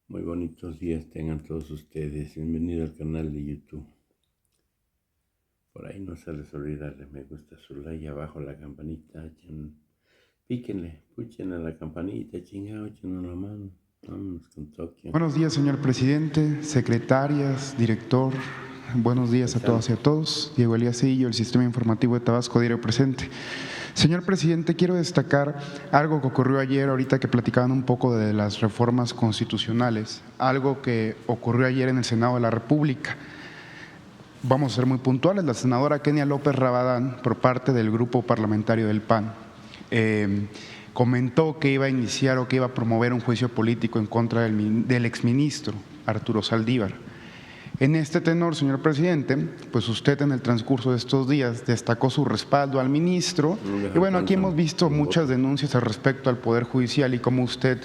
Muy bonitos días tengan todos ustedes. Bienvenido al canal de YouTube. Por ahí no se les olvida darle me gusta, su like, abajo la campanita. Píquenle, puchen a la campanita, chingado, échenos la mano. Vámonos con Tokio. Buenos días, señor presidente, secretarias, director. Buenos días a todas y a todos. Diego Elíasillo, el Sistema Informativo de Tabasco, diario presente. Señor presidente, quiero destacar algo que ocurrió ayer, ahorita que platicaban un poco de las reformas constitucionales, algo que ocurrió ayer en el Senado de la República. Vamos a ser muy puntuales. La senadora Kenia López Rabadán, por parte del grupo parlamentario del PAN, comentó que iba a iniciar o que iba a promover un juicio político en contra del exministro Arturo Saldívar. En este tenor, señor presidente, pues usted en el transcurso de estos días destacó su respaldo al ministro y bueno, aquí hemos visto muchas denuncias al respecto al Poder Judicial y cómo usted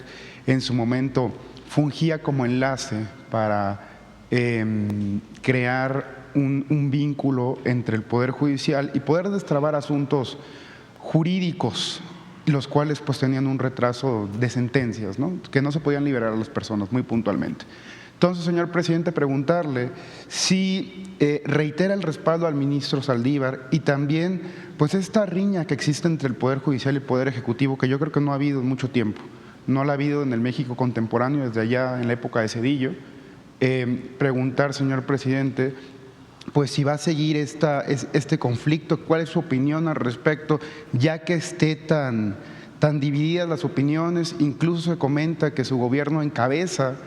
en su momento fungía como enlace para crear un vínculo entre el Poder Judicial y poder destrabar asuntos jurídicos, los cuales pues tenían un retraso de sentencias, ¿no? Que no se podían liberar a las personas muy puntualmente. Entonces, señor presidente, preguntarle si reitera el respaldo al ministro Saldívar y también pues esta riña que existe entre el Poder Judicial y el Poder Ejecutivo, que yo creo que no ha habido en mucho tiempo, no la ha habido en el México contemporáneo desde allá en la época de Zedillo. Preguntar, señor presidente, pues si va a seguir este conflicto, ¿cuál es su opinión al respecto? Ya que esté tan divididas las opiniones, incluso se comenta que su gobierno encabeza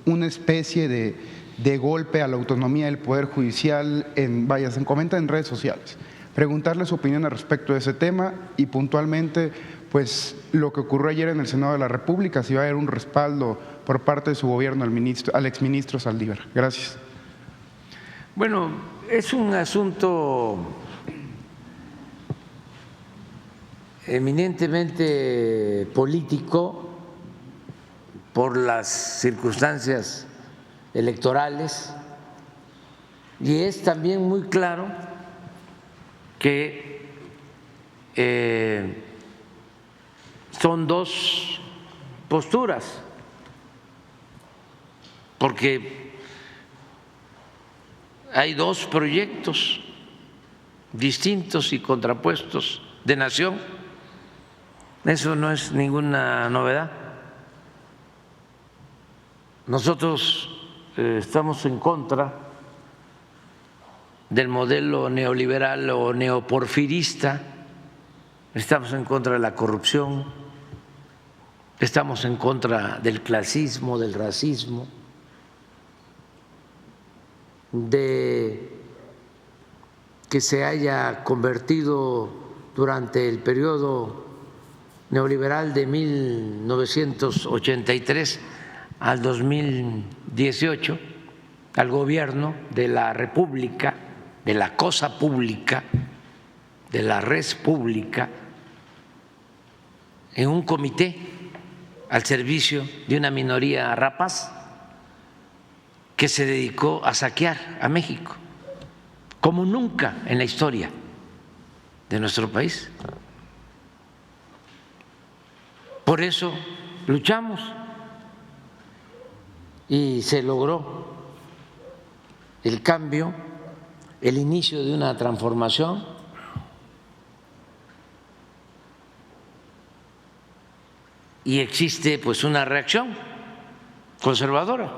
una especie de golpe a la autonomía del Poder Judicial, se comenta en redes sociales. Preguntarle su opinión al respecto de ese tema y puntualmente, pues lo que ocurrió ayer en el Senado de la República, si va a haber un respaldo por parte de su gobierno al exministro Saldívar. Gracias. Bueno, es un asunto eminentemente político por las circunstancias electorales y es también muy claro que son dos posturas, porque hay dos proyectos distintos y contrapuestos de nación. Eso no es ninguna novedad. Nosotros estamos en contra del modelo neoliberal o neoporfirista, estamos en contra de la corrupción, estamos en contra del clasismo, del racismo, de que se haya convertido durante el periodo neoliberal de 1983 al 2018 al gobierno de la República, de la cosa pública, de la res pública, en un comité al servicio de una minoría rapaz que se dedicó a saquear a México, como nunca en la historia de nuestro país. Por eso luchamos y se logró el cambio, el inicio de una transformación y existe pues una reacción conservadora.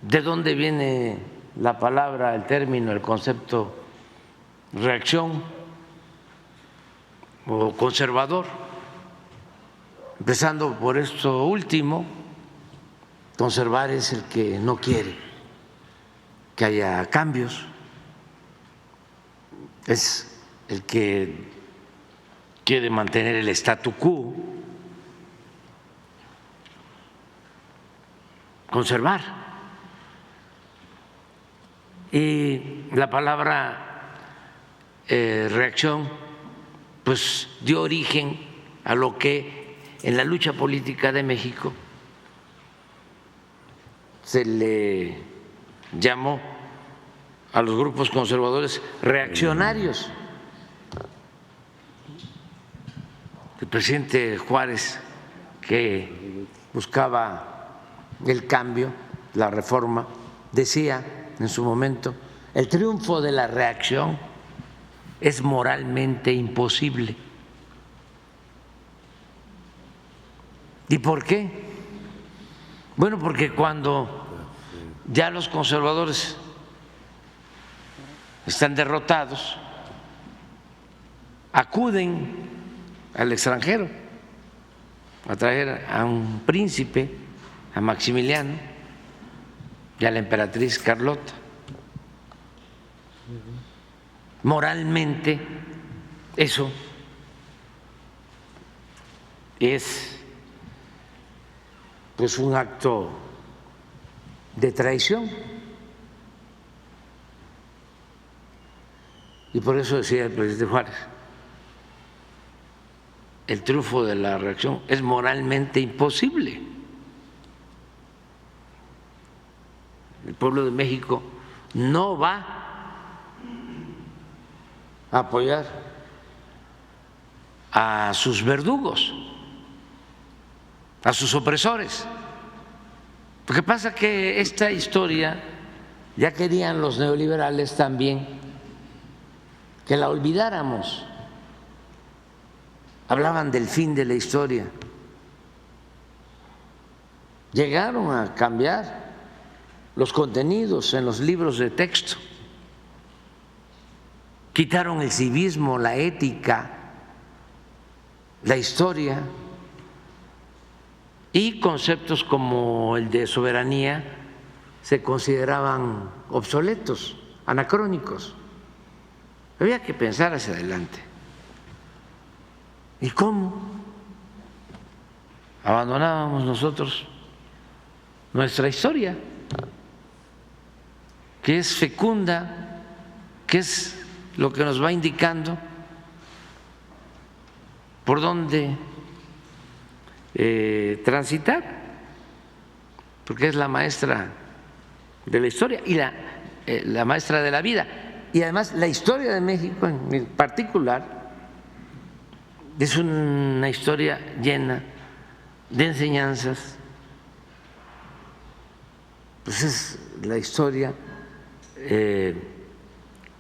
¿De dónde viene la palabra, el término, el concepto reacción o conservador? Empezando por esto último, conservar es el que no quiere que haya cambios, es el que quiere mantener el statu quo, conservar. Y la palabra reacción pues dio origen a lo que en la lucha política de México se le llamó a los grupos conservadores reaccionarios. El presidente Juárez que buscaba el cambio, la reforma, decía en su momento, el triunfo de la reacción es moralmente imposible. ¿Y por qué? Bueno, porque cuando ya los conservadores están derrotados, acuden al extranjero a traer a un príncipe, a Maximiliano y a la emperatriz Carlota. Moralmente, eso es pues un acto de traición. Y por eso decía el presidente Juárez, el triunfo de la reacción es moralmente imposible. El pueblo de México no va a apoyar a sus verdugos, a sus opresores. Lo que pasa es que esta historia ya querían los neoliberales también que la olvidáramos. Hablaban del fin de la historia. Llegaron a cambiar los contenidos en los libros de texto. Quitaron el civismo, la ética, la historia, y conceptos como el de soberanía se consideraban obsoletos, anacrónicos. Había que pensar hacia adelante. ¿Y cómo abandonábamos nosotros nuestra historia, que es fecunda, que es lo que nos va indicando por dónde transitar, porque es la maestra de la historia y la maestra de la vida? Y además la historia de México en particular es una historia llena de enseñanzas, pues es la historia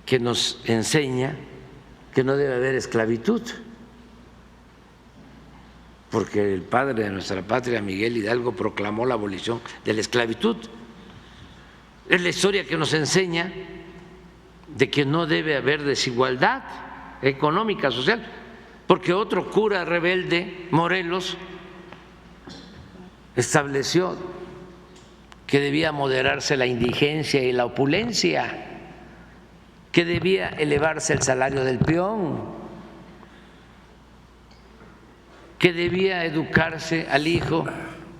que nos enseña que no debe haber esclavitud, porque el padre de nuestra patria, Miguel Hidalgo, proclamó la abolición de la esclavitud. Es la historia que nos enseña de que no debe haber desigualdad económica, social, porque otro cura rebelde, Morelos, estableció que debía moderarse la indigencia y la opulencia, que debía elevarse el salario del peón, que debía educarse al hijo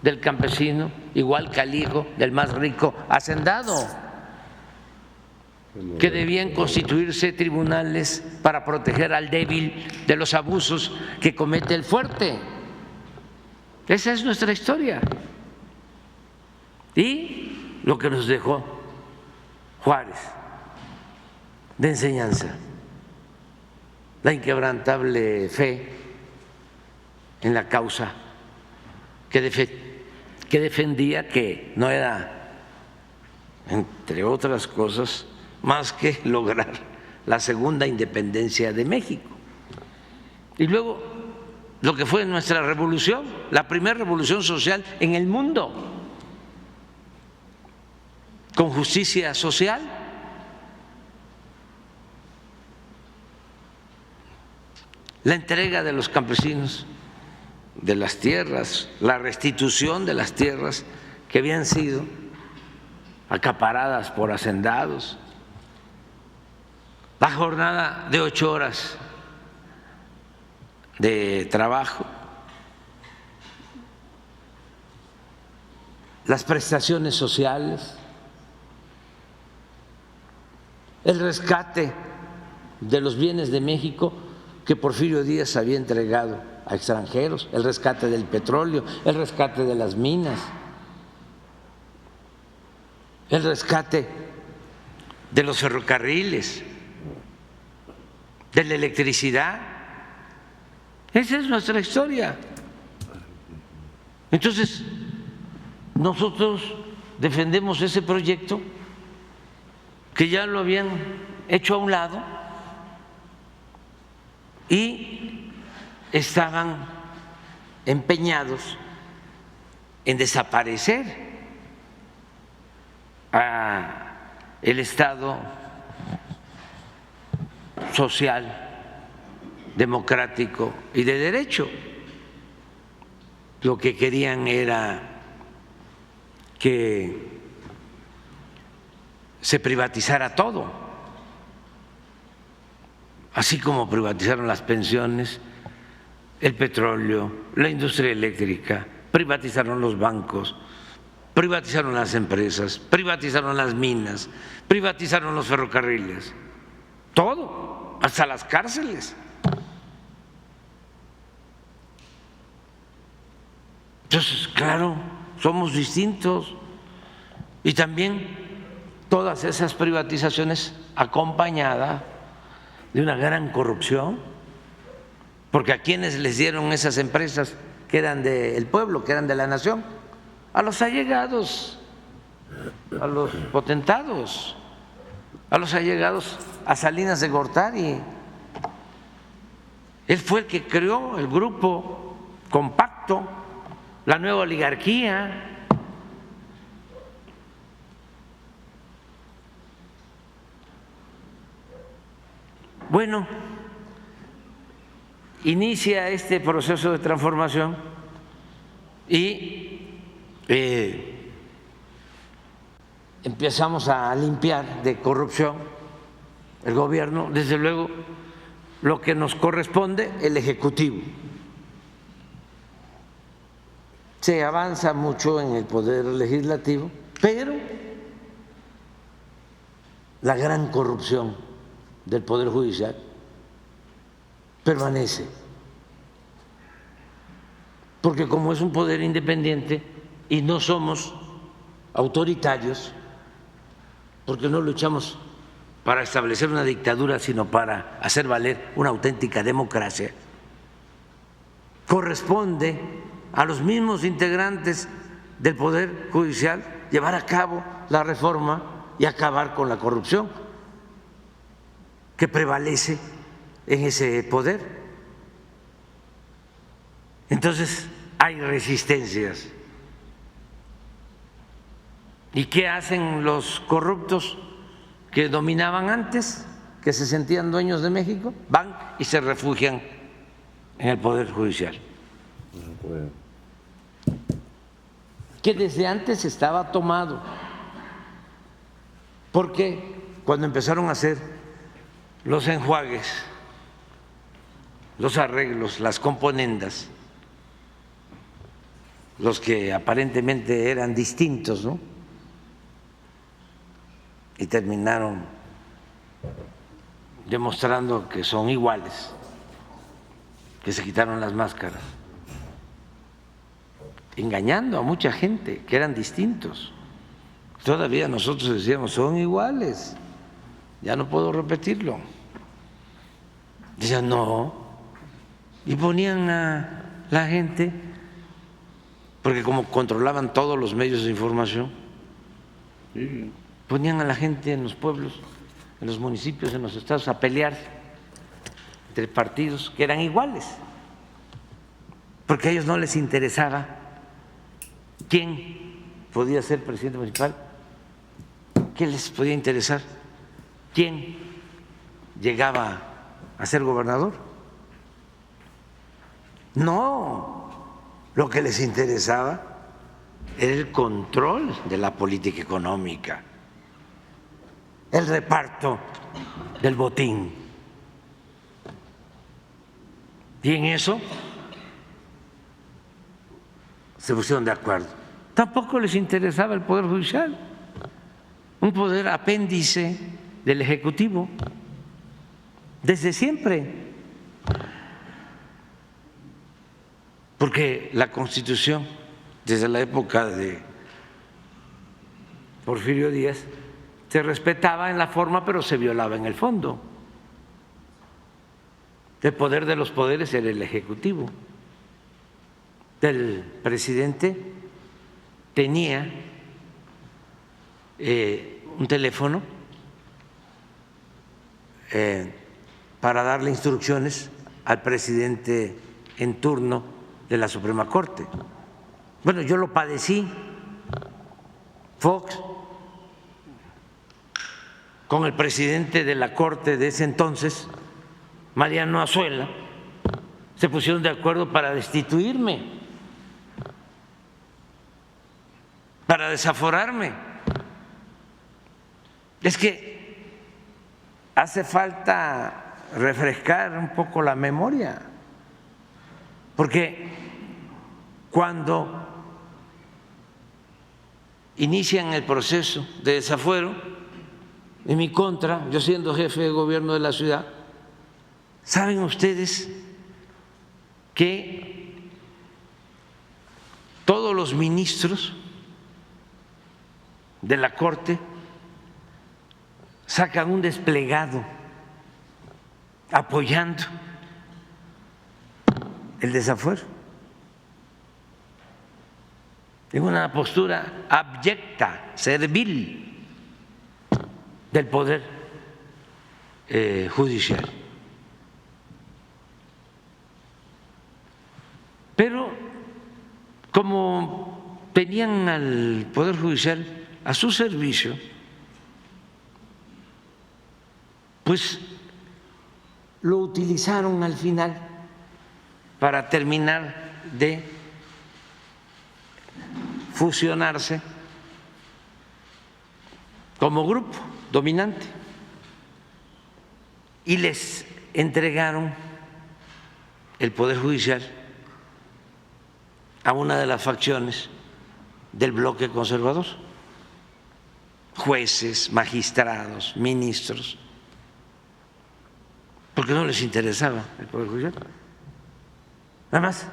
del campesino igual que al hijo del más rico hacendado, que debían constituirse tribunales para proteger al débil de los abusos que comete el fuerte. Esa es nuestra historia. Y lo que nos dejó Juárez de enseñanza, la inquebrantable fe en la causa que defendía, que no era, entre otras cosas, más que lograr la segunda independencia de México. Y luego lo que fue nuestra revolución, la primera revolución social en el mundo, con justicia social. La entrega de los campesinos de las tierras, la restitución de las tierras que habían sido acaparadas por hacendados, la jornada de 8 horas de trabajo, las prestaciones sociales, el rescate de los bienes de México que Porfirio Díaz había entregado a extranjeros, el rescate del petróleo, el rescate de las minas, el rescate de los ferrocarriles, de la electricidad. Esa es nuestra historia. Entonces, nosotros defendemos ese proyecto que ya lo habían hecho a un lado y estaban empeñados en desaparecer el Estado social, democrático y de derecho. Lo que querían era que se privatizara todo, así como privatizaron las pensiones, el petróleo, la industria eléctrica, privatizaron los bancos, privatizaron las empresas, privatizaron las minas, privatizaron los ferrocarriles, todo, hasta las cárceles. Entonces, claro, somos distintos y también todas esas privatizaciones acompañadas de una gran corrupción, porque a quienes les dieron esas empresas que eran del pueblo, que eran de la nación, a los allegados, a los potentados, a los allegados a Salinas de Gortari. Él fue el que creó el grupo compacto, la nueva oligarquía. Bueno, inicia este proceso de transformación y empezamos a limpiar de corrupción el gobierno, desde luego lo que nos corresponde, el Ejecutivo. Se avanza mucho en el poder legislativo, pero la gran corrupción del Poder Judicial permanece, porque como es un poder independiente y no somos autoritarios, porque no luchamos para establecer una dictadura, sino para hacer valer una auténtica democracia, corresponde a los mismos integrantes del Poder Judicial llevar a cabo la reforma y acabar con la corrupción que prevalece en ese poder. Entonces hay resistencias. ¿Y qué hacen los corruptos que dominaban antes, que se sentían dueños de México? Van y se refugian en el Poder Judicial, que desde antes estaba tomado, porque cuando empezaron a hacer los enjuagues, los arreglos, las componendas, los que aparentemente eran distintos, ¿no? Y terminaron demostrando que son iguales, que se quitaron las máscaras, engañando a mucha gente que eran distintos. Todavía nosotros decíamos, son iguales, ya no puedo repetirlo. Decían, no, y ponían a la gente, porque como controlaban todos los medios de información, ponían a la gente en los pueblos, en los municipios, en los estados a pelear entre partidos que eran iguales, porque a ellos no les interesaba quién podía ser presidente municipal, qué les podía interesar, quién llegaba a ser gobernador. No, lo que les interesaba era el control de la política económica, el reparto del botín. Y en eso se pusieron de acuerdo. Tampoco les interesaba el Poder Judicial, un poder apéndice del Ejecutivo, desde siempre. Porque la Constitución, desde la época de Porfirio Díaz, se respetaba en la forma, pero se violaba en el fondo. El poder de los poderes era el Ejecutivo. del presidente tenía un teléfono para darle instrucciones al presidente en turno de la Suprema Corte. Bueno, yo lo padecí, Fox, con el presidente de la Corte de ese entonces, Mariano Azuela, se pusieron de acuerdo para destituirme, para desaforarme. Es que hace falta refrescar un poco la memoria, porque cuando inician el proceso de desafuero en mi contra, yo siendo jefe de gobierno de la ciudad, ¿saben ustedes que todos los ministros de la Corte sacan un desplegado apoyando el desafuero en una postura abyecta, servil del Poder Judicial? Pero como tenían al Poder Judicial a su servicio, pues lo utilizaron al final para terminar de fusionarse como grupo dominante y les entregaron el Poder Judicial a una de las facciones del bloque conservador, jueces, magistrados, ministros, porque no les interesaba el Poder Judicial. Nada más,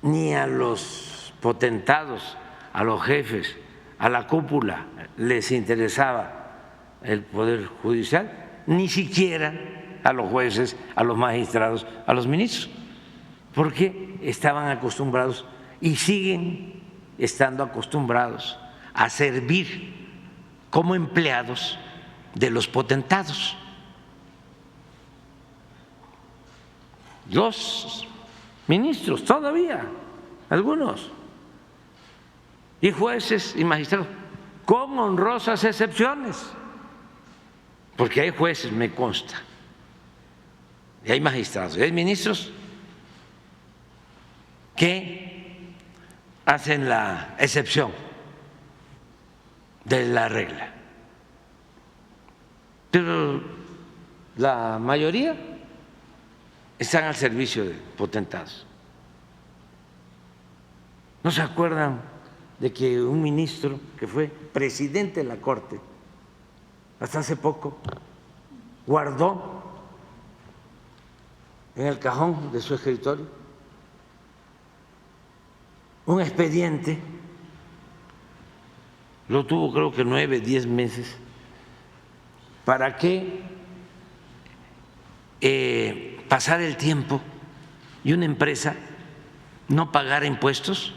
ni a los potentados, a los jefes, a la cúpula les interesaba el Poder Judicial, ni siquiera a los jueces, a los magistrados, a los ministros, porque estaban acostumbrados y siguen estando acostumbrados a servir como empleados de los potentados. Los ministros todavía, algunos, y jueces y magistrados, con honrosas excepciones, porque hay jueces, me consta, y hay magistrados, y hay ministros que hacen la excepción de la regla, pero la mayoría están al servicio de potentados. ¿No se acuerdan de que un ministro que fue presidente de la Corte hasta hace poco guardó en el cajón de su escritorio un expediente? Lo tuvo creo que 9, 10 meses para que pasara el tiempo y una empresa no pagara impuestos,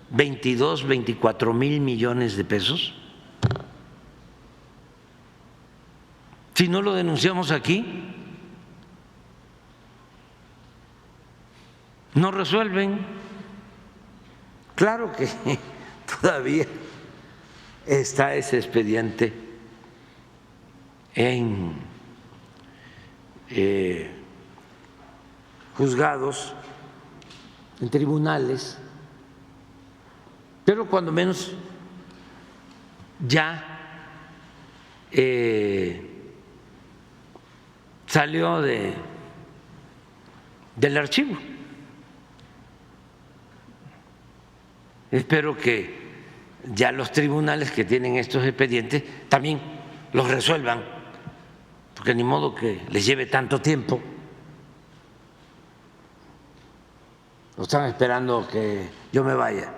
22, 24 mil millones de pesos. Si no lo denunciamos aquí, no resuelven. Claro que todavía está ese expediente en juzgados, en tribunales, pero cuando menos ya salió del archivo. Espero que ya los tribunales que tienen estos expedientes también los resuelvan, porque ni modo que les lleve tanto tiempo. O están esperando que yo me vaya.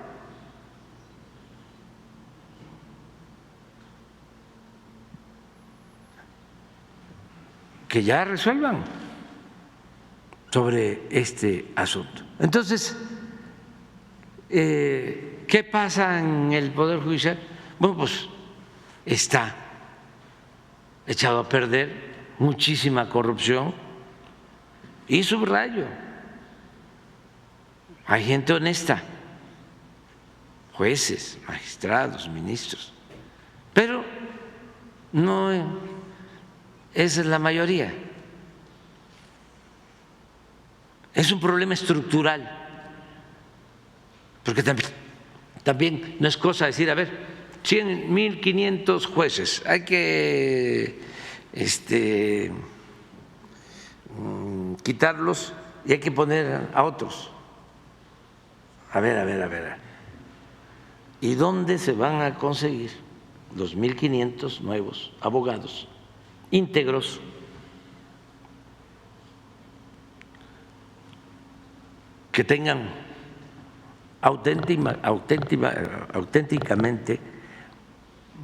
Que ya resuelvan. sobre este asunto. Entonces, ¿qué pasa en el Poder Judicial? Bueno, pues está echado a perder, muchísima corrupción y subrayo, hay gente honesta, jueces, magistrados, ministros, pero no es la mayoría. Es un problema estructural, porque también no es cosa decir, a ver, 100, 1.500 jueces, hay que quitarlos y hay que poner a otros. A ver. ¿Y dónde se van a conseguir los 1.500 nuevos abogados íntegros? Que tengan auténticamente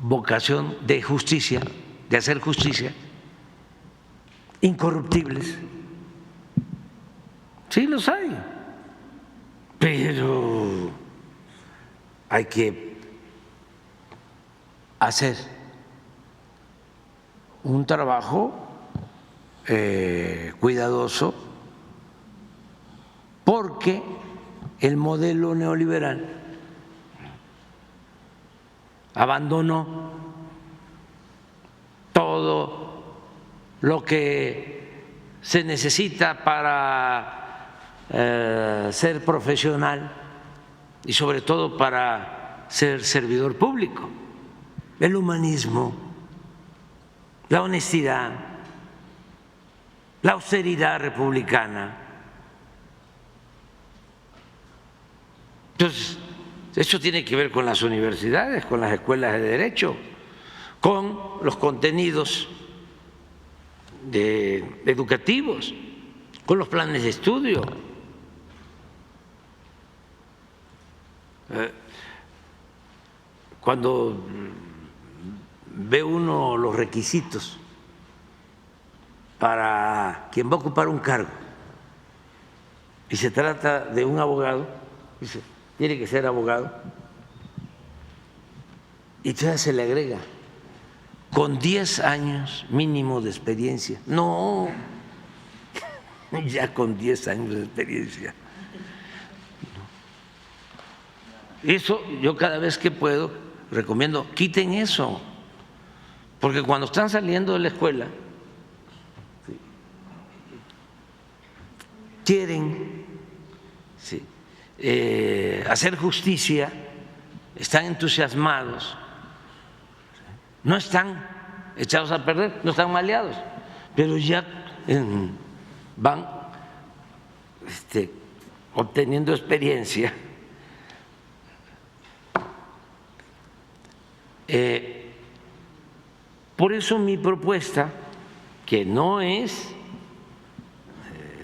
vocación de justicia, de hacer justicia, incorruptibles. Sí, los hay, pero hay que hacer un trabajo cuidadoso, porque el modelo neoliberal abandonó todo lo que se necesita para ser profesional y sobre todo para ser servidor público: el humanismo, la honestidad, la austeridad republicana. Entonces, eso tiene que ver con las universidades, con las escuelas de derecho, con los contenidos educativos, con los planes de estudio. Cuando ve uno los requisitos para quien va a ocupar un cargo y se trata de un abogado, dice, tiene que ser abogado, y entonces se le agrega con 10 años mínimo de experiencia. No, ya con 10 años de experiencia. Eso yo cada vez que puedo recomiendo, quiten eso, porque cuando están saliendo de la escuela quieren hacer justicia, están entusiasmados, no están echados a perder, no están maleados, pero ya van obteniendo experiencia. Por eso mi propuesta, que no es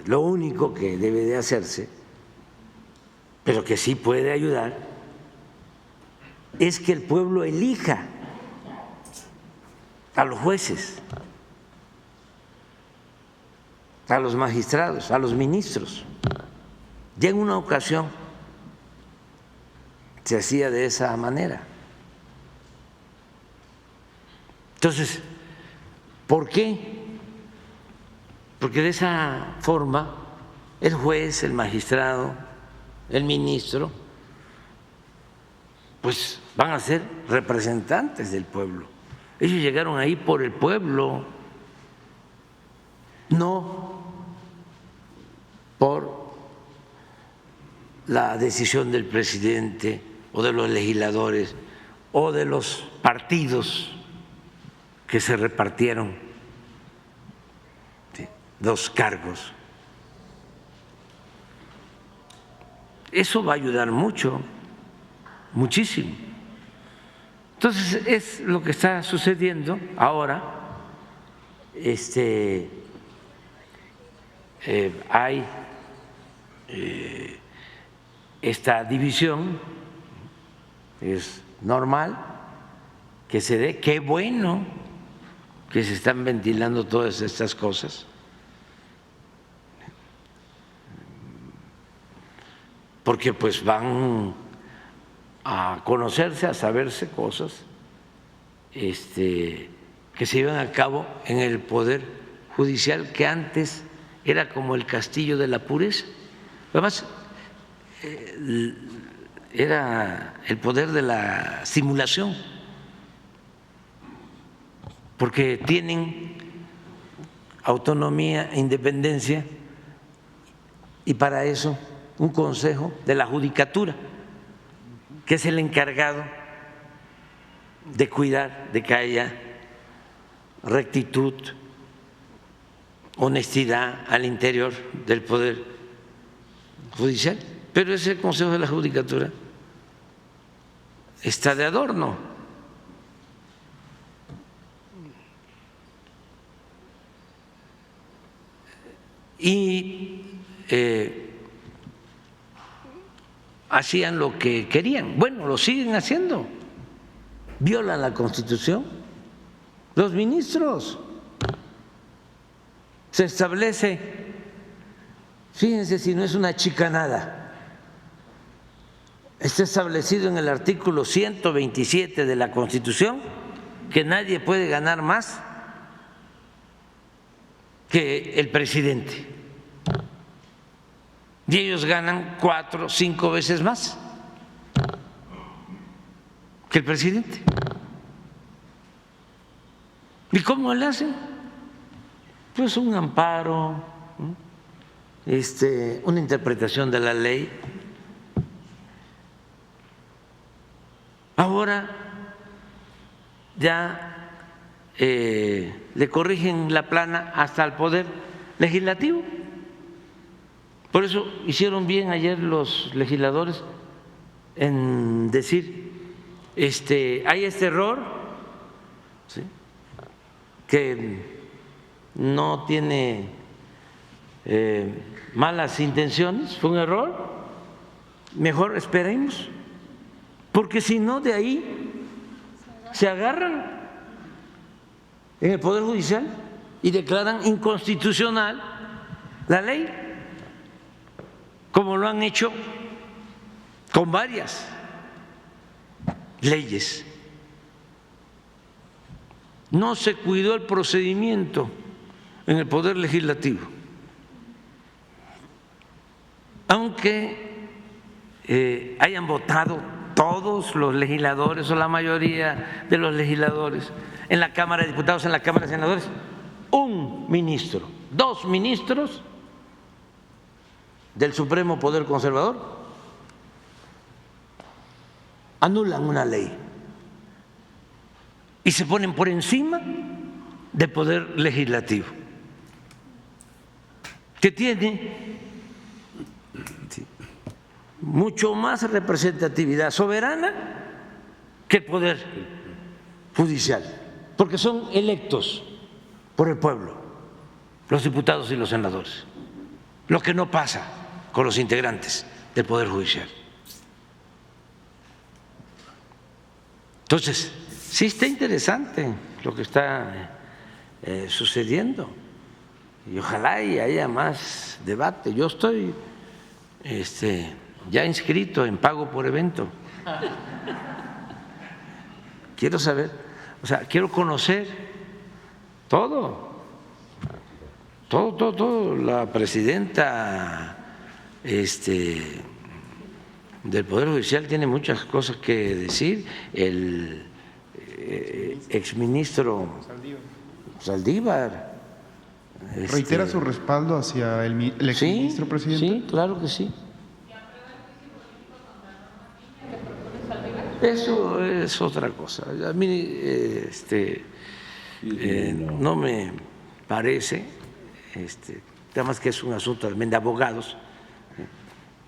lo único que debe de hacerse, pero que sí puede ayudar, es que el pueblo elija a los jueces, a los magistrados, a los ministros. Ya en una ocasión se hacía de esa manera. Entonces, ¿por qué? Porque de esa forma el juez, el magistrado, el ministro, pues van a ser representantes del pueblo. Ellos llegaron ahí por el pueblo, no por la decisión del presidente o de los legisladores o de los partidos que se repartieron los cargos. Eso va a ayudar mucho, muchísimo. Entonces es lo que está sucediendo ahora. Hay esta división, es normal que se dé. Qué bueno que se están ventilando todas estas cosas, porque pues van a conocerse, a saberse cosas que se llevan a cabo en el Poder Judicial, que antes era como el castillo de la pureza. Además, era el poder de la simulación, porque tienen autonomía e independencia, y para eso un consejo de la judicatura, que es el encargado de cuidar de que haya rectitud, honestidad al interior del Poder Judicial. Pero ese Consejo de la Judicatura está de adorno. Y hacían lo que querían. Bueno, lo siguen haciendo. Violan la Constitución. Los ministros. Se establece, fíjense si no es una chicanada, está establecido en el artículo 127 de la Constitución que nadie puede ganar más que el presidente. Y ellos ganan 4 o 5 veces más que el presidente. ¿Y cómo le hacen? Pues un amparo, una interpretación de la ley. Ahora ya le corrigen la plana hasta al Poder Legislativo. Por eso hicieron bien ayer los legisladores en decir, hay este error, ¿sí?, que no tiene malas intenciones, fue un error, mejor esperemos, porque si no, de ahí se agarran en el Poder Judicial y declaran inconstitucional la ley, como lo han hecho con varias leyes. No se cuidó el procedimiento en el Poder Legislativo, aunque hayan votado todos los legisladores o la mayoría de los legisladores en la Cámara de Diputados, en la Cámara de Senadores, un ministro, 2 ministros del Supremo Poder Conservador anulan una ley y se ponen por encima del Poder Legislativo, que tiene mucho más representatividad soberana que el Poder Judicial, porque son electos por el pueblo, los diputados y los senadores, lo que no pasa con los integrantes del Poder Judicial. Entonces, sí está interesante lo que está sucediendo y ojalá y haya más debate. Yo estoy ya inscrito en pago por evento. Quiero saber, quiero conocer todo, la presidenta del Poder Judicial tiene muchas cosas que decir, el exministro Saldívar. ¿Reitera su respaldo hacia el exministro presidente? Sí, claro que sí. Eso es otra cosa. A mí no me parece, además que es un asunto también de abogados,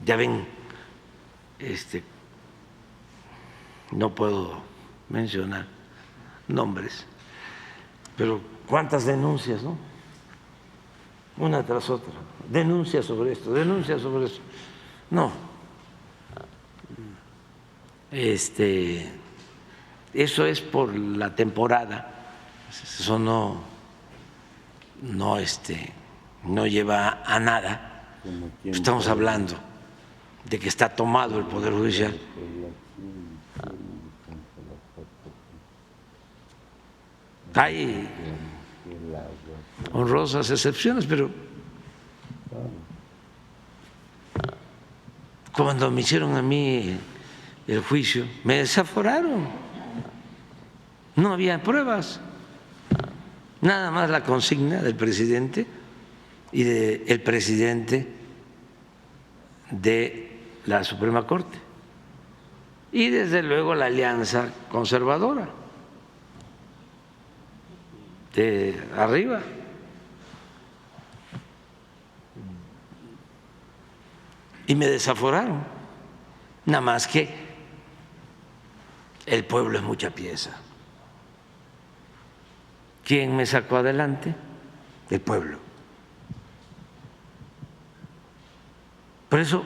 ya ven, no puedo mencionar nombres, pero cuántas denuncias, ¿no? Una tras otra, denuncias sobre esto, denuncias sobre eso. No, eso es por la temporada, eso no lleva a nada. Estamos hablando de que está tomado el Poder Judicial. Hay honrosas excepciones, pero cuando me hicieron a mí el juicio, me desaforaron. No había pruebas, nada más la consigna del presidente y del presidente de la Suprema Corte y desde luego la Alianza Conservadora de arriba. Y me desaforaron, nada más que el pueblo es mucha pieza. ¿Quién me sacó adelante? El pueblo. Por eso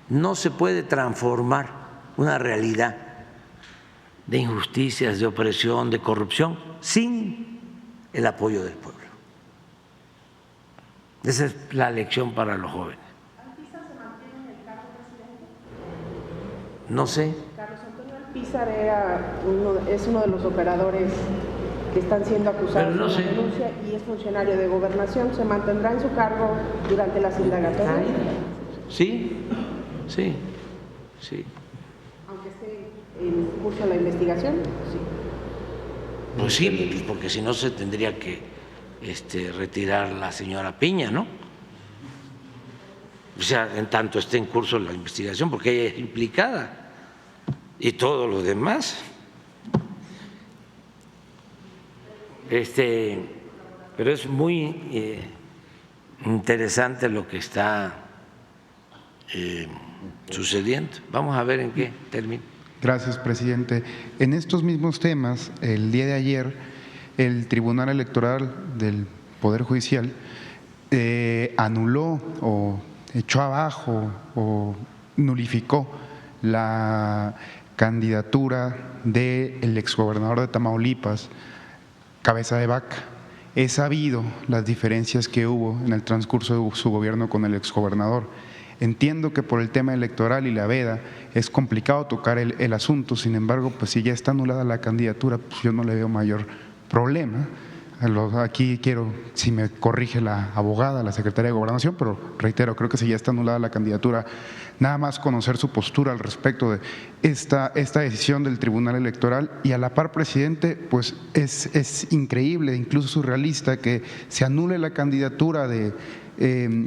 no se puede transformar una realidad de injusticias, de opresión, de corrupción sin el apoyo del pueblo. Esa es la lección para los jóvenes. ¿Alpizar se mantiene en el cargo, presidente? No sé. Carlos Antonio Alpizar es uno de los operadores que están siendo acusados Pero no de sé. la denuncia y es funcionario de gobernación. ¿Se mantendrá en su cargo durante las indagatorias? Sí, sí, sí. Aunque esté en curso la investigación, sí. Pues sí, pues porque si no se tendría que retirar la señora Piña, ¿no? O sea, en tanto esté en curso la investigación, porque ella es implicada y todo lo demás. Pero es muy interesante lo que está sucediendo. Vamos a ver en qué termina. Gracias, presidente. En estos mismos temas, el día de ayer, el Tribunal Electoral del Poder Judicial anuló o echó abajo o nulificó la candidatura del exgobernador de Tamaulipas, Cabeza de Vaca. He sabido las diferencias que hubo en el transcurso de su gobierno con el exgobernador. Entiendo que por el tema electoral y la veda es complicado tocar el asunto, sin embargo, pues si ya está anulada la candidatura, pues yo no le veo mayor problema. Aquí quiero, si me corrige la abogada, la secretaria de Gobernación, pero reitero, creo que si ya está anulada la candidatura, nada más conocer su postura al respecto de esta decisión del Tribunal Electoral. Y a la par, presidente, pues es increíble, incluso surrealista, que se anule la candidatura de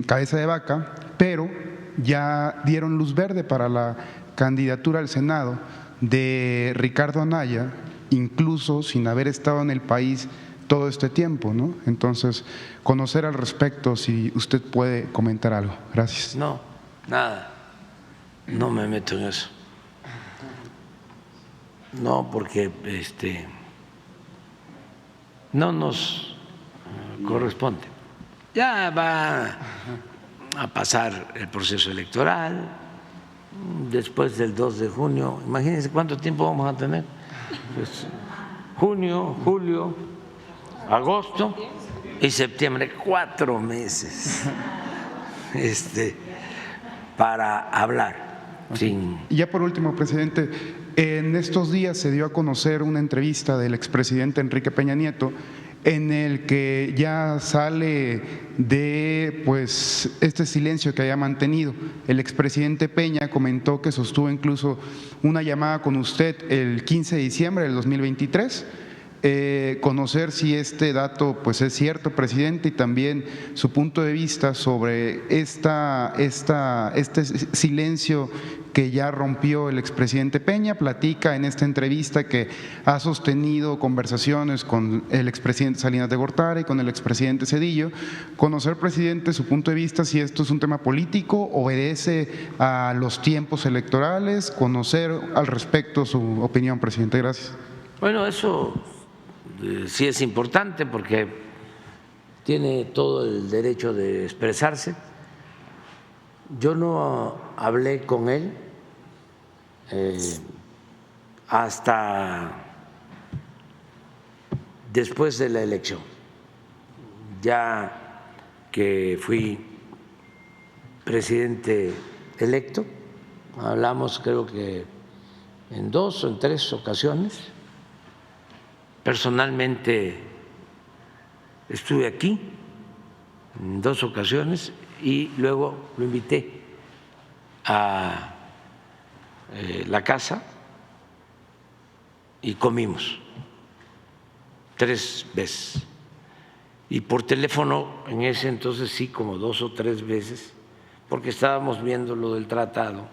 Cabeza de Vaca, pero ya dieron luz verde para la candidatura al Senado de Ricardo Anaya, incluso sin haber estado en el país todo este tiempo, ¿no? Entonces, conocer al respecto, si usted puede comentar algo. Gracias. No, nada, no me meto en eso. No, porque no nos corresponde. Ya va a pasar el proceso electoral después del 2 de junio. Imagínense cuánto tiempo vamos a tener. Pues, junio, julio, agosto y septiembre, 4 meses para hablar. Sin... Y ya por último, presidente, en estos días se dio a conocer una entrevista del expresidente Enrique Peña Nieto en el que ya sale de pues este silencio que haya mantenido. El expresidente Peña comentó que sostuvo incluso una llamada con usted el 15 de diciembre del 2023. Conocer si este dato pues es cierto, presidente, y también su punto de vista sobre este silencio que ya rompió el expresidente Peña. Platica en esta entrevista que ha sostenido conversaciones con el expresidente Salinas de Gortari y con el expresidente Zedillo. Conocer, presidente, su punto de vista, si esto es un tema político, obedece a los tiempos electorales, conocer al respecto su opinión, presidente. Gracias. Bueno, eso sí es importante porque tiene todo el derecho de expresarse. Yo no hablé con él hasta después de la elección, ya que fui presidente electo, hablamos creo que en 2 o en 3 ocasiones. Personalmente estuve aquí en 2 ocasiones y luego lo invité a la casa y comimos 3 veces. Y por teléfono en ese entonces sí, como 2 o 3 veces, porque estábamos viendo lo del tratado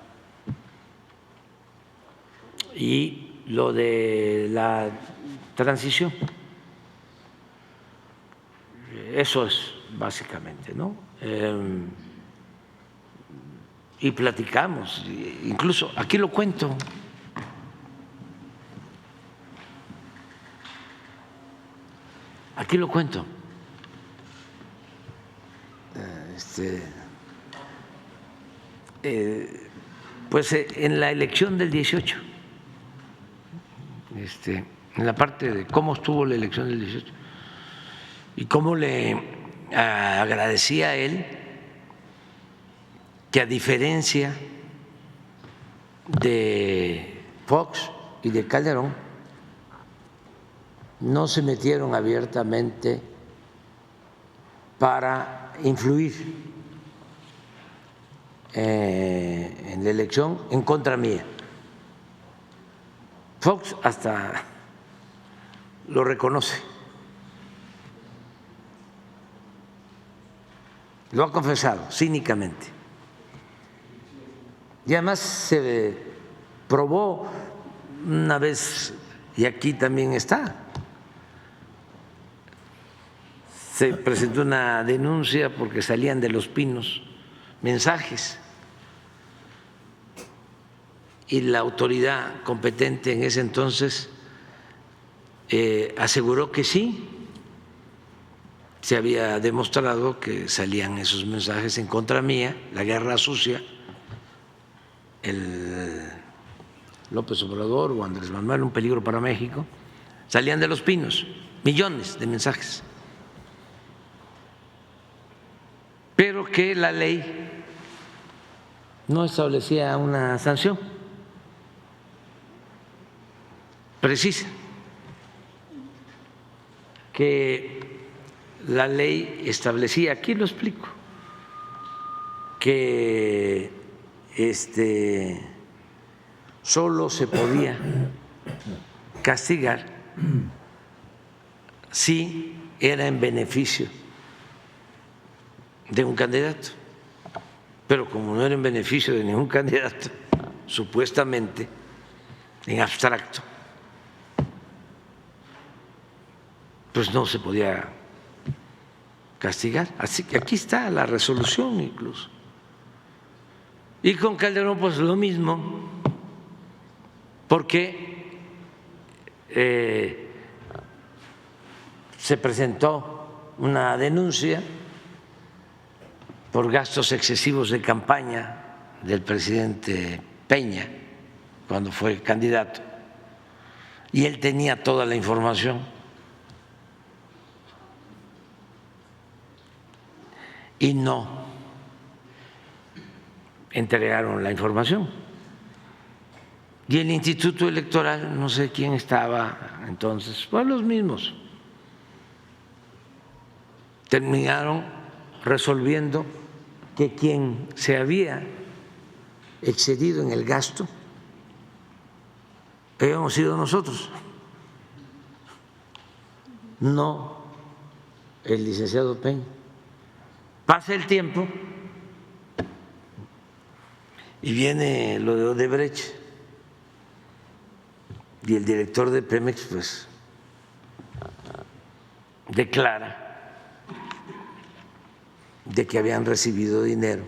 y lo de la transición. Eso es básicamente, ¿no? Y platicamos, incluso aquí lo cuento. Aquí lo cuento. Pues en la elección del 18, en la parte de cómo estuvo la elección del 18 y cómo le agradecía a él que, a diferencia de Fox y de Calderón, no se metieron abiertamente para influir en la elección en contra mía. Fox hasta lo reconoce, lo ha confesado cínicamente. Y además se probó una vez, y aquí también está, se presentó una denuncia porque salían de Los Pinos mensajes y la autoridad competente en ese entonces aseguró que sí, se había demostrado que salían esos mensajes en contra mía, la guerra sucia. El López Obrador o Andrés Manuel, un peligro para México, salían de Los Pinos, millones de mensajes. Pero que la ley no establecía una sanción precisa, que la ley establecía, aquí lo explico, que solo se podía castigar si era en beneficio de un candidato, pero como no era en beneficio de ningún candidato, supuestamente en abstracto, pues no se podía castigar. Así que aquí está la resolución incluso. Y con Calderón pues lo mismo, porque se presentó una denuncia por gastos excesivos de campaña del presidente Peña cuando fue candidato, y él tenía toda la información. Y no entregaron la información. Y el Instituto Electoral, no sé quién estaba entonces, pues los mismos, terminaron resolviendo que quien se había excedido en el gasto habíamos sido nosotros, no el licenciado Peña. Pasa el tiempo y viene lo de Odebrecht y el director de Pemex pues declara de que habían recibido dinero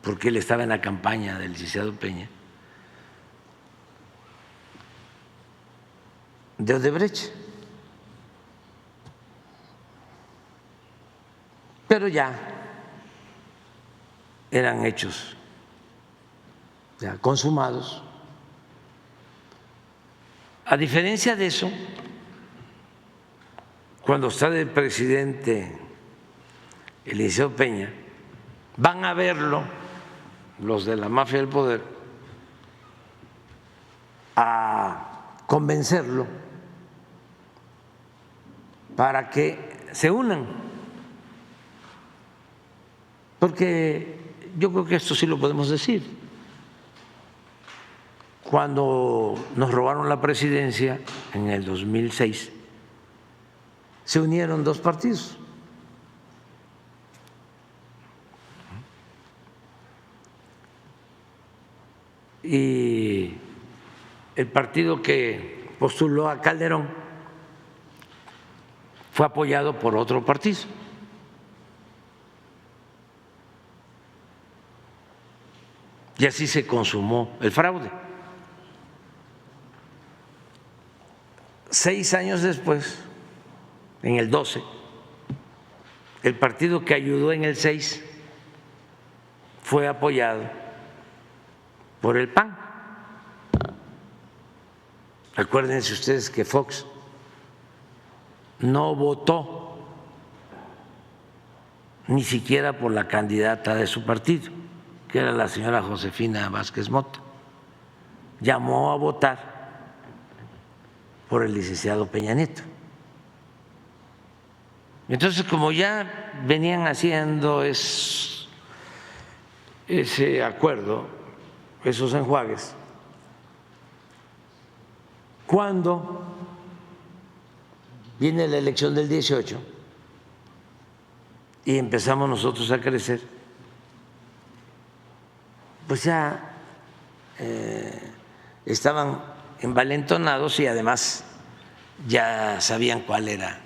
porque él estaba en la campaña del licenciado Peña de Odebrecht. Pero ya eran hechos ya consumados. A diferencia de eso, cuando está de presidente el licenciado Peña, van a verlo los de la mafia del poder a convencerlo para que se unan, porque yo creo que esto sí lo podemos decir. Cuando nos robaron la presidencia en el 2006, se unieron dos partidos. Y el partido que postuló a Calderón fue apoyado por otro partido. Y así se consumó el fraude. 6 años después, en el 12, el partido que ayudó en el 6 fue apoyado por el PAN. Acuérdense ustedes que Fox no votó ni siquiera por la candidata de su partido, que era la señora Josefina Vázquez Mota. Llamó a votar por el licenciado Peña Nieto. Entonces, como ya venían haciendo ese acuerdo, esos enjuagues, cuando viene la elección del 18 y empezamos nosotros a crecer, pues ya estaban envalentonados y además ya sabían cuál era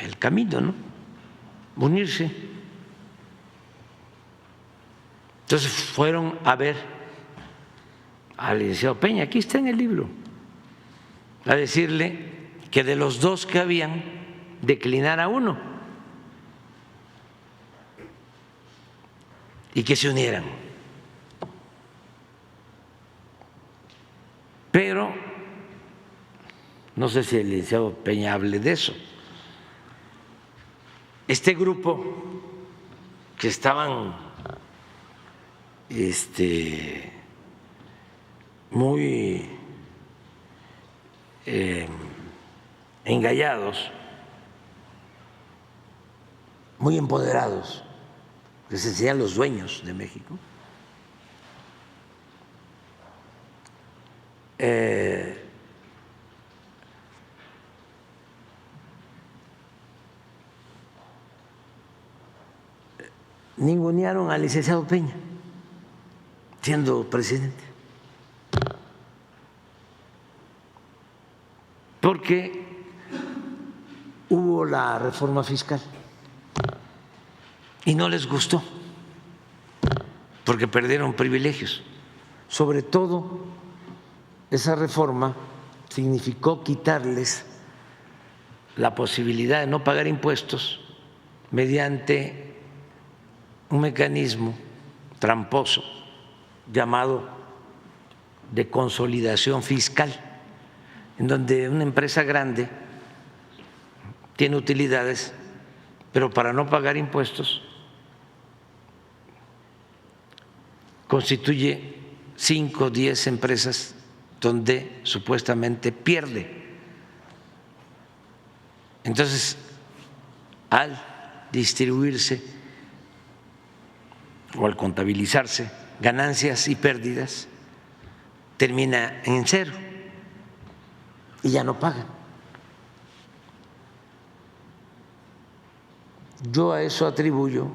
el camino, ¿no? Unirse. Entonces fueron a ver al licenciado Peña, aquí está en el libro, a decirle que de los dos que habían, declinara uno y que se unieran. Pero no sé si el licenciado Peña hable de eso. Este grupo que estaban muy engallados, muy empoderados, que se decían los dueños de México, ningunearon al licenciado Peña siendo presidente, porque hubo la reforma fiscal y no les gustó, porque perdieron privilegios. Sobre todo, esa reforma significó quitarles la posibilidad de no pagar impuestos mediante un mecanismo tramposo llamado de consolidación fiscal, en donde una empresa grande tiene utilidades, pero para no pagar impuestos constituye 5 o 10 empresas donde supuestamente pierde. Entonces, al distribuirse o al contabilizarse ganancias y pérdidas, termina en cero y ya no pagan. Yo a eso atribuyo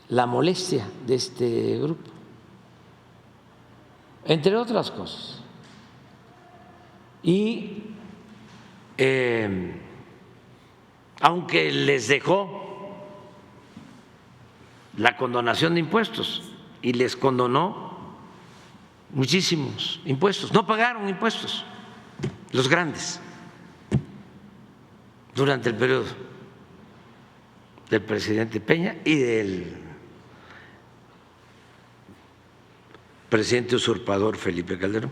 la molestia de este grupo, entre otras cosas. Y aunque les dejó la condonación de impuestos y les condonó muchísimos impuestos, no pagaron impuestos los grandes durante el periodo del presidente Peña y del presidente usurpador Felipe Calderón.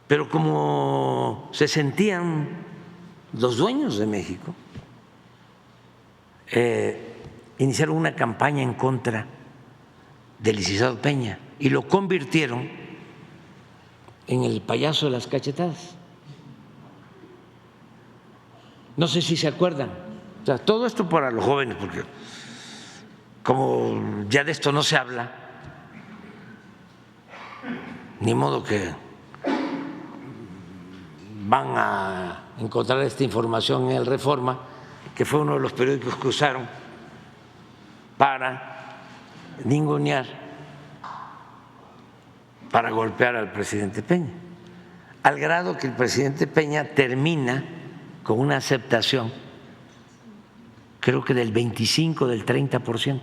Pero como se sentían los dueños de México, iniciaron una campaña en contra del licenciado Peña y lo convirtieron en el payaso de las cachetadas. No sé si se acuerdan. O sea, todo esto para los jóvenes, porque como ya de esto no se habla, ni modo que van a encontrar esta información en el Reforma, que fue uno de los periódicos que usaron para ningunear, para golpear al presidente Peña, al grado que el presidente Peña termina con una aceptación, creo que del 25, del 30%.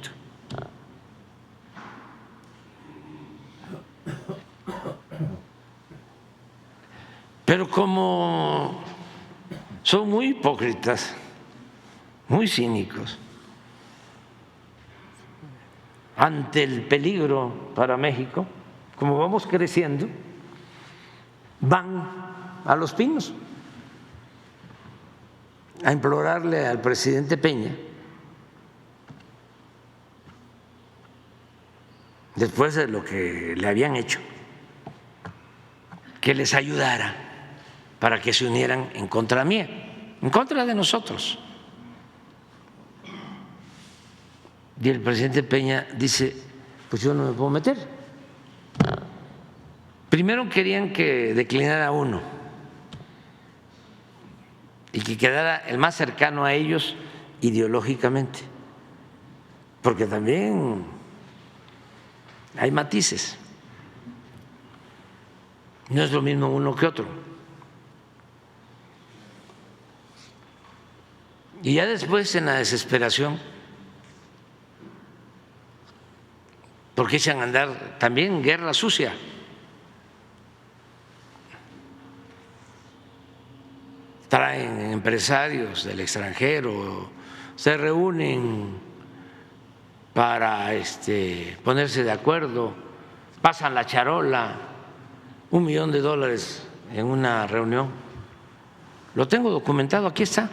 Pero como son muy hipócritas, muy cínicos, ante el peligro para México, como vamos creciendo, van a Los Pinos a implorarle al presidente Peña, después de lo que le habían hecho, que les ayudara para que se unieran en contra mía, en contra de nosotros. Y el presidente Peña dice, pues yo no me puedo meter. Primero querían que declinara uno y que quedara el más cercano a ellos ideológicamente, porque también hay matices, no es lo mismo uno que otro. Y ya después, en la desesperación, porque echan a andar también guerra sucia. Traen empresarios del extranjero, se reúnen para ponerse de acuerdo, pasan la charola, $1 millón en una reunión. Lo tengo documentado, aquí está.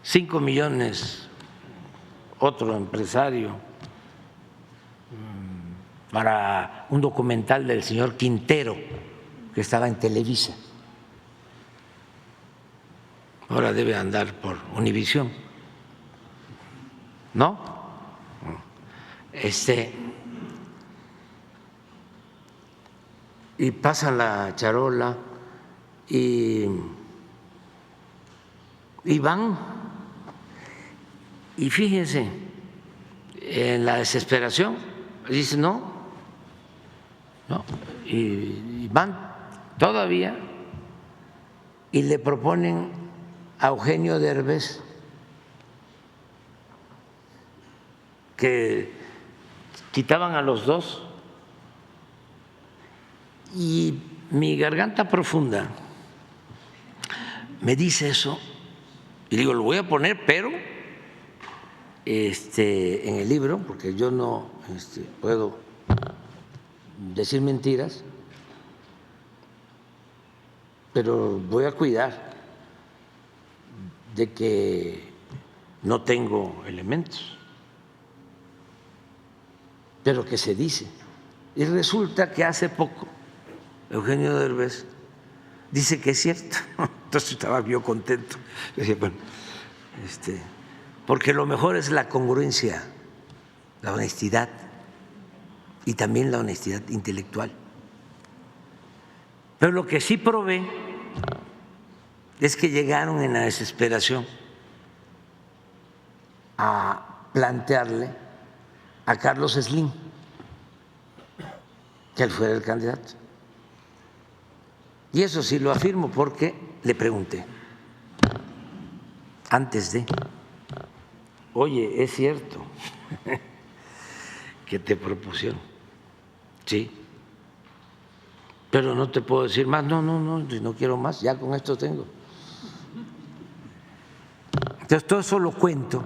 5 millones, otro empresario, para un documental del señor Quintero, que estaba en Televisa. Ahora debe andar por Univisión, ¿no? Y pasan la charola y van. Y fíjense, en la desesperación, dicen no, y van todavía y le proponen a Eugenio Derbez que quitaban a los dos, y mi garganta profunda me dice eso y digo, lo voy a poner, pero en el libro, porque yo no puedo decir mentiras, pero voy a cuidar de que no tengo elementos, pero que se dice. Y resulta que hace poco Eugenio Derbez dice que es cierto. Entonces estaba yo contento. Decía, bueno, porque lo mejor es la congruencia, la honestidad y también la honestidad intelectual. Pero lo que sí probé es que llegaron en la desesperación a plantearle a Carlos Slim que él fuera el candidato. Y eso sí lo afirmo porque le pregunté antes de, oye, ¿es cierto que te propusieron? Sí, pero no te puedo decir más. No quiero más, ya con esto tengo. Entonces todo eso lo cuento.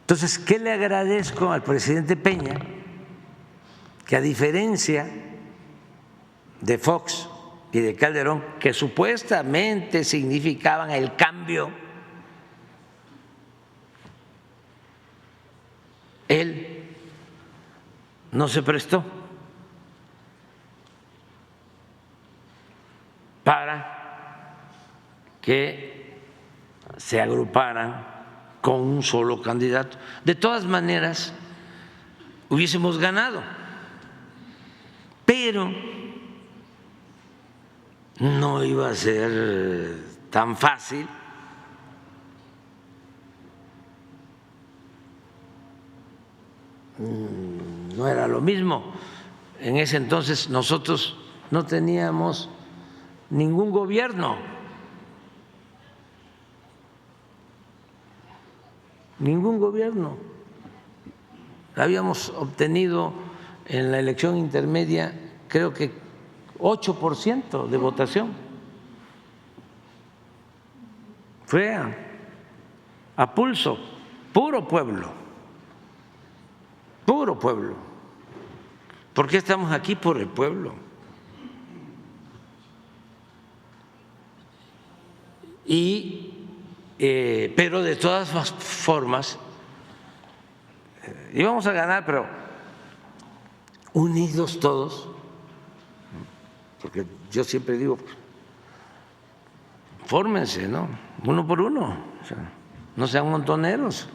Entonces, ¿qué le agradezco al presidente Peña? Que a diferencia de Fox y de Calderón, que supuestamente significaban el cambio él no se prestó para que se agruparan con un solo candidato. De todas maneras, hubiésemos ganado, pero no iba a ser tan fácil. No era lo mismo. En ese entonces nosotros no teníamos ningún gobierno, Habíamos obtenido en la elección intermedia creo que 8% de votación. Fue a pulso, puro pueblo. ¿Por qué estamos aquí? Por el pueblo. Pero de todas formas íbamos a ganar, pero unidos todos, porque yo siempre digo, fórmense, ¿no? Uno por uno, o sea, no sean montoneros.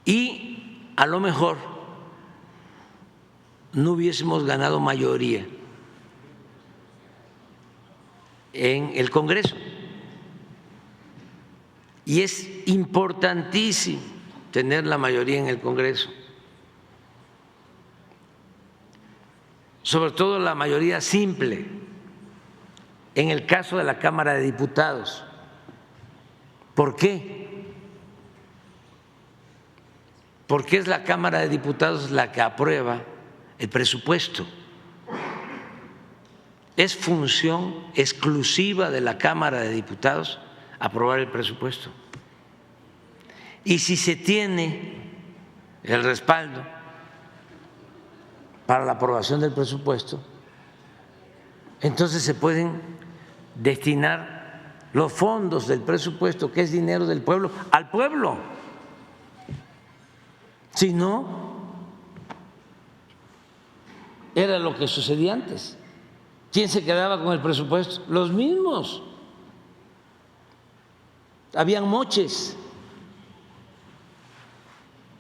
Y a lo mejor no hubiésemos ganado mayoría en el Congreso. Y es importantísimo tener la mayoría en el Congreso, sobre todo la mayoría simple, en el caso de la Cámara de Diputados. ¿Por qué? Porque es la Cámara de Diputados la que aprueba el presupuesto. Es función exclusiva de la Cámara de Diputados aprobar el presupuesto. Y si se tiene el respaldo para la aprobación del presupuesto, entonces se pueden destinar los fondos del presupuesto, que es dinero del pueblo, al pueblo. Si no, era lo que sucedía antes. ¿Quién se quedaba con el presupuesto? Los mismos. Habían moches,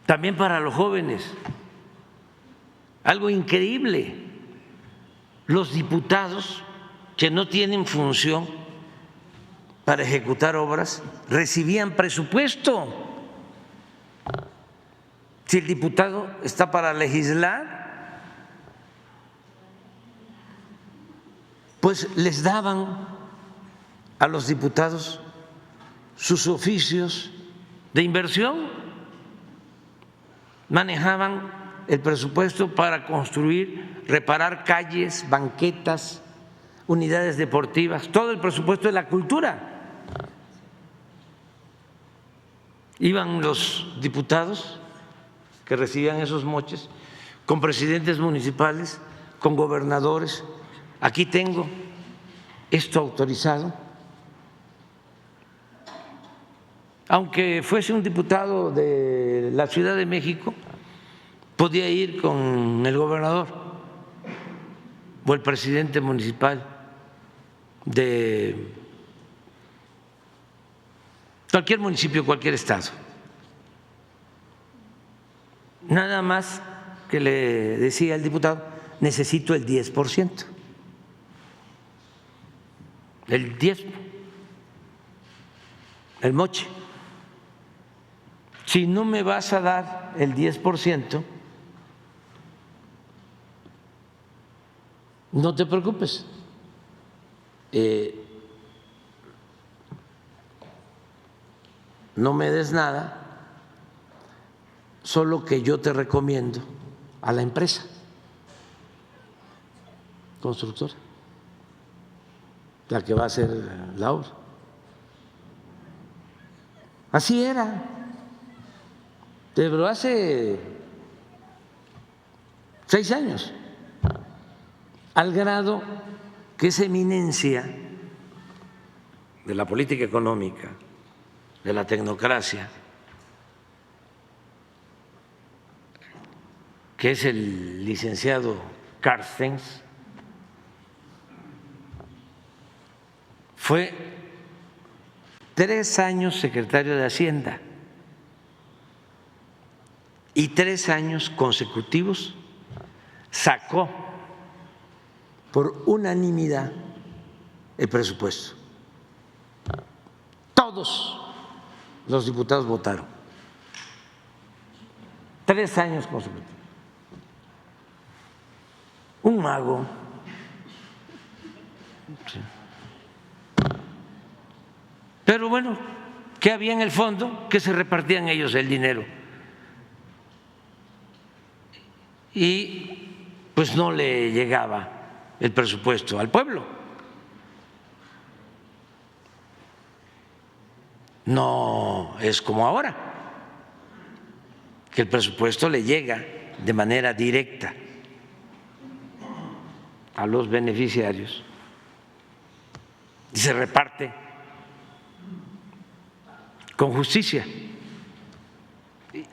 también para los jóvenes. Algo increíble, los diputados que no tienen función para ejecutar obras recibían presupuesto. Si el diputado está para legislar, pues les daban a los diputados sus oficios de inversión, manejaban el presupuesto para construir, reparar calles, banquetas, unidades deportivas, todo el presupuesto de la cultura. Iban los diputados que recibían esos moches con presidentes municipales, con gobernadores. Aquí tengo esto autorizado. Aunque fuese un diputado de la Ciudad de México, podía ir con el gobernador o el presidente municipal de cualquier municipio, cualquier estado. Nada más que le decía al diputado, necesito el 10%, el 10%, el moche. Si no me vas a dar el 10%, no te preocupes. No me des nada, solo que yo te recomiendo a la empresa constructora, la que va a hacer la obra. Así era, pero hace 6 años, al grado que esa eminencia de la política económica, de la tecnocracia, que es el licenciado Carstens, fue 3 años secretario de Hacienda y 3 años consecutivos sacó por unanimidad el presupuesto. Todos los diputados votaron. 3 años consecutivos. Un mago. Sí. Pero bueno, ¿qué había en el fondo? Que se repartían ellos el dinero. Y pues no le llegaba el presupuesto al pueblo. No es como ahora, que el presupuesto le llega de manera directa a los beneficiarios y se reparte con justicia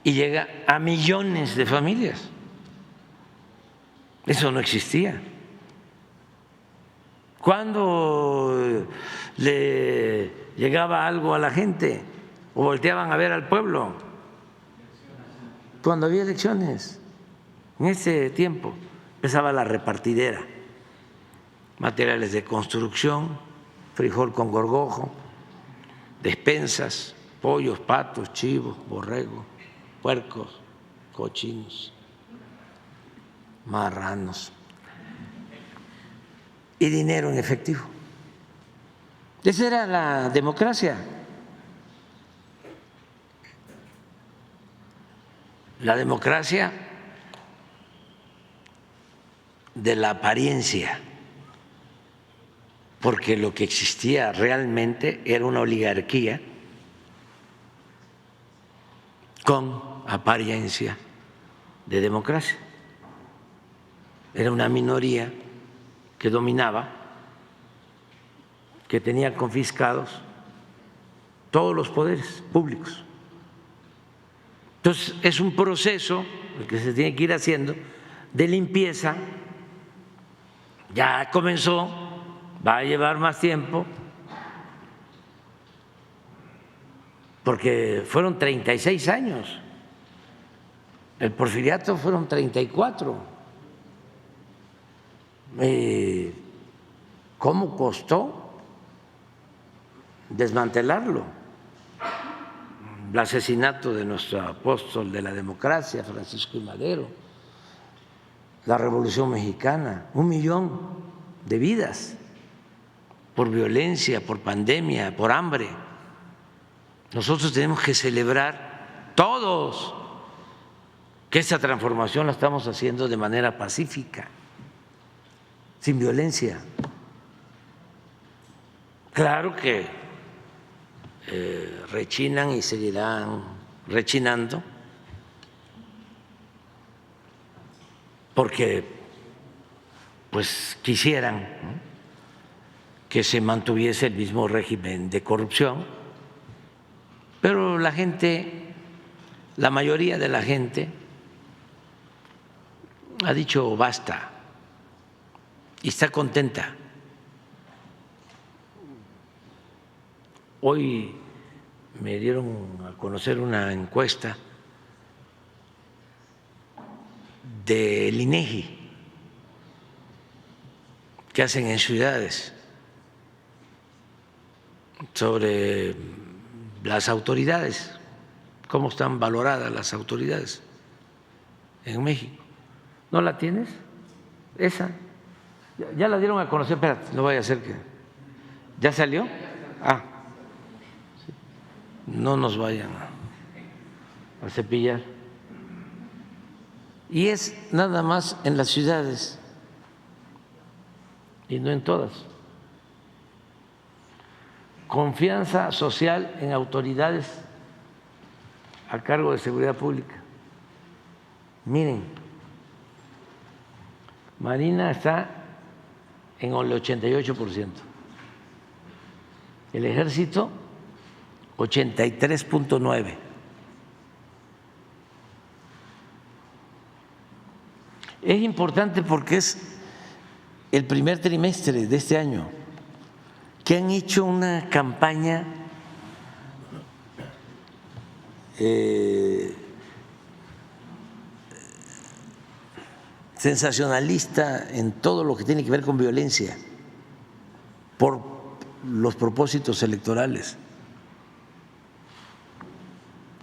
y llega a millones de familias. Eso no existía. ¿Cuándo le llegaba algo a la gente o volteaban a ver al pueblo? Cuando había elecciones. En ese tiempo empezaba la repartidera, materiales de construcción, frijol con gorgojo, despensas, pollos, patos, chivos, borregos, puercos, cochinos, marranos y dinero en efectivo. Esa era la democracia. La democracia de la apariencia, porque lo que existía realmente era una oligarquía con apariencia de democracia. Era una minoría que dominaba, que tenía confiscados todos los poderes públicos. Entonces, es un proceso el que se tiene que ir haciendo de limpieza. Ya comenzó, va a llevar más tiempo, porque fueron 36 años. El porfiriato fueron 34. ¿Cómo costó desmantelarlo? El asesinato de nuestro apóstol de la democracia, Francisco I. Madero, la Revolución Mexicana, 1 millón de vidas por violencia, por pandemia, por hambre. Nosotros tenemos que celebrar todos que esta transformación la estamos haciendo de manera pacífica, sin violencia. Claro que rechinan y seguirán rechinando porque pues quisieran, ¿no?, que se mantuviese el mismo régimen de corrupción, pero la gente, la mayoría de la gente ha dicho basta y está contenta. Hoy me dieron a conocer una encuesta del INEGI que hacen en ciudades sobre las autoridades, cómo están valoradas las autoridades en México. ¿No la tienes? Esa. Ya la dieron a conocer, espérate, no vaya a ser que… ¿Ya salió? Ah. No nos vayan a cepillar. Y es nada más en las ciudades y no en todas. Confianza social en autoridades a cargo de seguridad pública. Miren, Marina está en el 88%, el Ejército 83.9. Es importante porque es el primer trimestre de este año que han hecho una campaña sensacionalista en todo lo que tiene que ver con violencia por los propósitos electorales.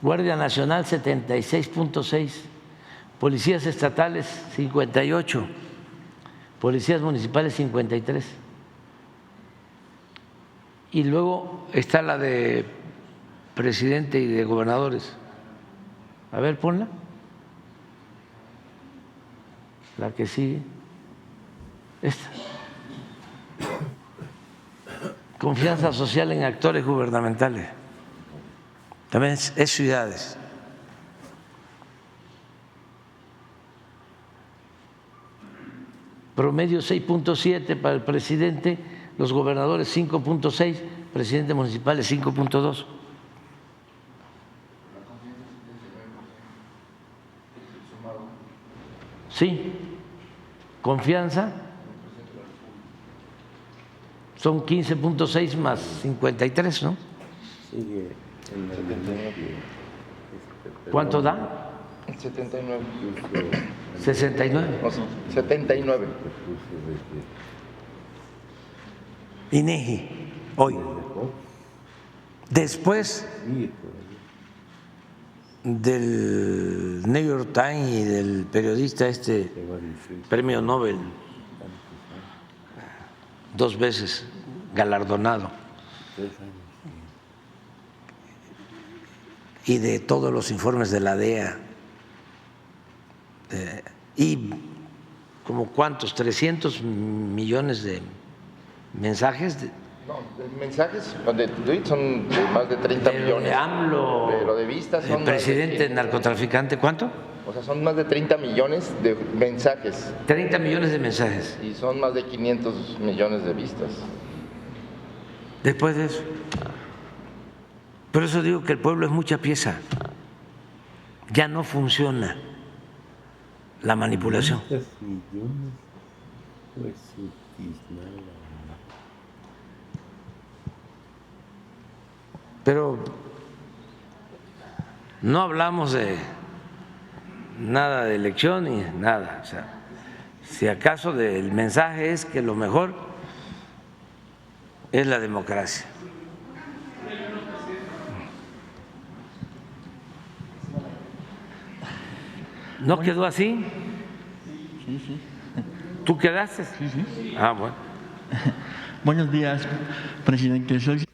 Guardia Nacional 76.6, policías estatales 58, policías municipales 53. Y luego está la de presidente y de gobernadores. A ver, ponla. La que sigue. Esta. Confianza social en actores gubernamentales. También es ciudades. Promedio 6.7 para el presidente, los gobernadores 5.6, presidentes municipales 5.2. Sí, confianza son 15.6 más 53, ¿no? Sigue en el 79. ¿Cuánto da? 79. 69. O sea, 79. INEGI, hoy. Después del New York Times y del periodista premio Nobel, 2 veces galardonado, y de todos los informes de la DEA, y como cuántos, 300 millones de mensajes. No, de mensajes de tweets son de más de 30 millones. De AMLO, Pero de vistas son el presidente narcotraficante, ¿cuánto? O sea, son más de 30 millones de mensajes 30 millones de mensajes. y son más de 500 millones de vistas. Después de eso. Por eso digo que el pueblo es mucha pieza. Ya no funciona la manipulación. ¿Cuántos millones? Pues su tiznada. Pero no hablamos de nada de elección ni nada. O sea, si acaso el mensaje es que lo mejor es la democracia. ¿No quedó así? Sí, sí. ¿Tú quedaste? Sí, sí. Ah, bueno. Buenos días, presidente. Soy